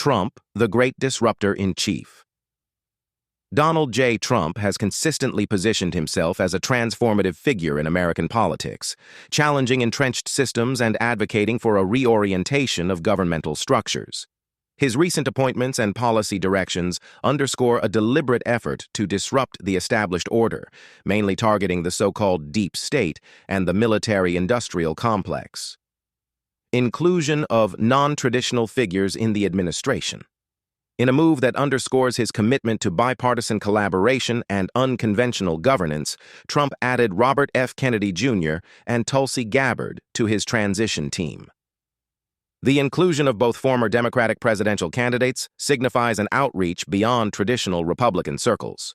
Trump, the great disruptor in chief. Donald J. Trump has consistently positioned himself as a transformative figure in American politics, challenging entrenched systems and advocating for a reorientation of governmental structures. His recent appointments and policy directions underscore a deliberate effort to disrupt the established order, mainly targeting the so-called deep state and the military-industrial complex. Inclusion of non-traditional figures in the administration. In a move that underscores his commitment to bipartisan collaboration and unconventional governance, Trump added Robert F. Kennedy Jr. and Tulsi Gabbard to his transition team. The inclusion of both former Democratic presidential candidates signifies an outreach beyond traditional Republican circles.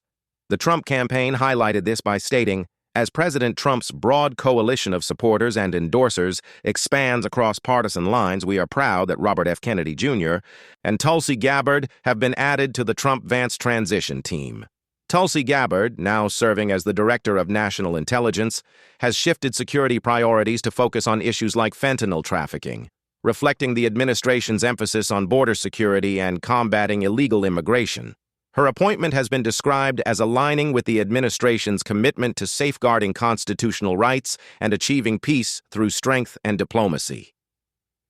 The Trump campaign highlighted this by stating, "As President Trump's broad coalition of supporters and endorsers expands across partisan lines, we are proud that Robert F. Kennedy Jr. and Tulsi Gabbard have been added to the Trump-Vance Transition team." Tulsi Gabbard, now serving as the Director of National Intelligence, has shifted security priorities to focus on issues like fentanyl trafficking, reflecting the administration's emphasis on border security and combating illegal immigration. Her appointment has been described as aligning with the administration's commitment to safeguarding constitutional rights and achieving peace through strength and diplomacy.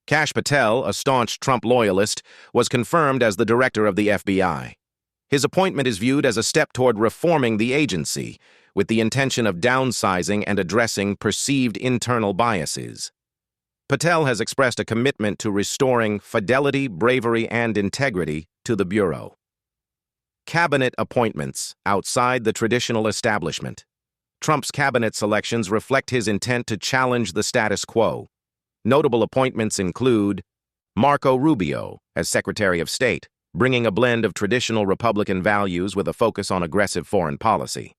Kash Patel, a staunch Trump loyalist, was confirmed as the director of the FBI. His appointment is viewed as a step toward reforming the agency, with the intention of downsizing and addressing perceived internal biases. Patel has expressed a commitment to restoring fidelity, bravery, and integrity to the Bureau. Cabinet appointments outside the traditional establishment. Trump's cabinet selections reflect his intent to challenge the status quo. Notable appointments include Marco Rubio as Secretary of State, bringing a blend of traditional Republican values with a focus on aggressive foreign policy.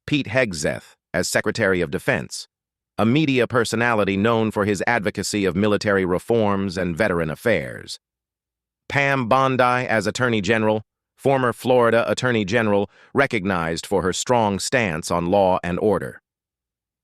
Pete Hegseth as Secretary of Defense, a media personality known for his advocacy of military reforms and veteran affairs. Pam Bondi as Attorney General, former Florida Attorney General, recognized for her strong stance on law and order.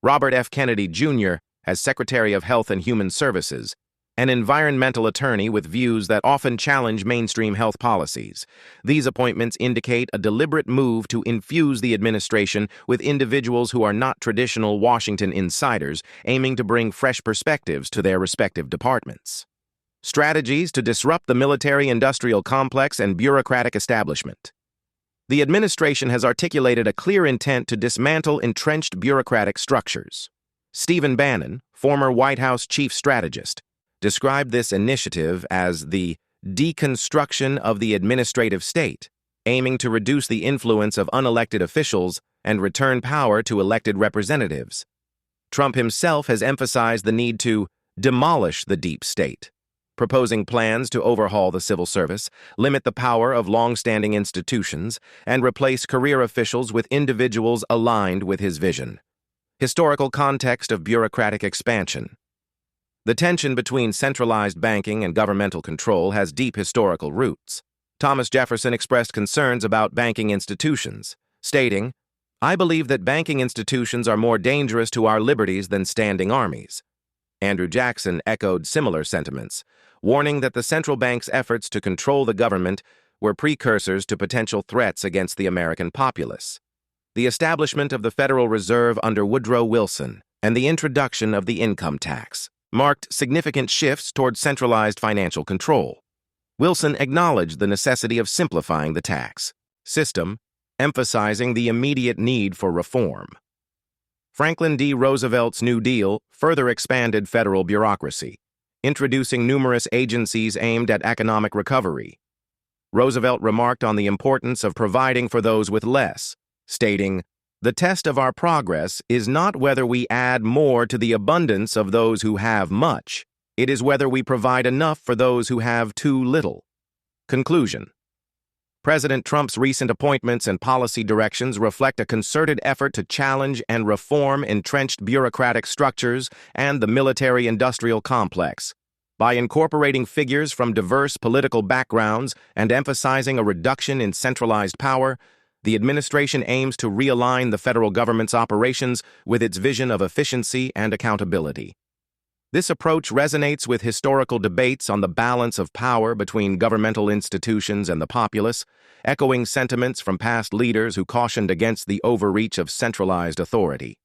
Robert F. Kennedy Jr. as Secretary of Health and Human Services, an environmental attorney with views that often challenge mainstream health policies. These appointments indicate a deliberate move to infuse the administration with individuals who are not traditional Washington insiders, aiming to bring fresh perspectives to their respective departments. Strategies to disrupt the military-industrial complex and bureaucratic establishment. The administration has articulated a clear intent to dismantle entrenched bureaucratic structures. Stephen Bannon, former White House chief strategist, described this initiative as the deconstruction of the administrative state, aiming to reduce the influence of unelected officials and return power to elected representatives. Trump himself has emphasized the need to demolish the deep state, proposing plans to overhaul the civil service, limit the power of long-standing institutions, and replace career officials with individuals aligned with his vision. Historical context of bureaucratic expansion. The tension between centralized banking and governmental control has deep historical roots. Thomas Jefferson expressed concerns about banking institutions, stating, "I believe that banking institutions are more dangerous to our liberties than standing armies." Andrew Jackson echoed similar sentiments, warning that the central bank's efforts to control the government were precursors to potential threats against the American populace. The establishment of the Federal Reserve under Woodrow Wilson and the introduction of the income tax marked significant shifts toward centralized financial control. Wilson acknowledged the necessity of simplifying the tax system, emphasizing the immediate need for reform. Franklin D. Roosevelt's New Deal further expanded federal bureaucracy, introducing numerous agencies aimed at economic recovery. Roosevelt remarked on the importance of providing for those with less, stating, "The test of our progress is not whether we add more to the abundance of those who have much. It is whether we provide enough for those who have too little." Conclusion. President Trump's recent appointments and policy directions reflect a concerted effort to challenge and reform entrenched bureaucratic structures and the military-industrial complex. By incorporating figures from diverse political backgrounds and emphasizing a reduction in centralized power, the administration aims to realign the federal government's operations with its vision of efficiency and accountability. This approach resonates with historical debates on the balance of power between governmental institutions and the populace, echoing sentiments from past leaders who cautioned against the overreach of centralized authority.